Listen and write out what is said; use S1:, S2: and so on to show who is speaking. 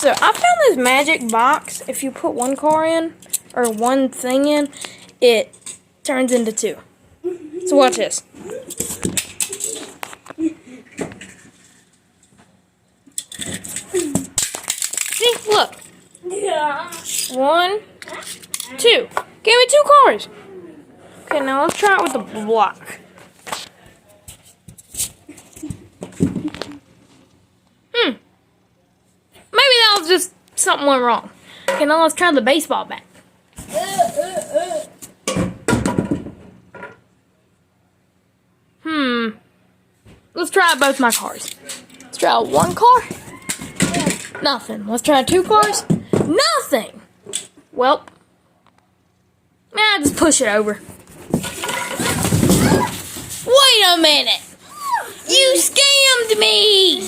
S1: So I found this magic box. If you put one car in, or one thing in, it turns into two. So watch this. See, look.
S2: Yeah.
S1: 1, 2. Gave me 2 cars. Okay, now let's try it with the block. Maybe that was just something went wrong. Okay, now let's try the baseball bat. Let's try both my cars. Let's try 1 car. Nothing. Let's try 2 cars. Nothing. Well, just push it over. Wait a minute. You scammed me.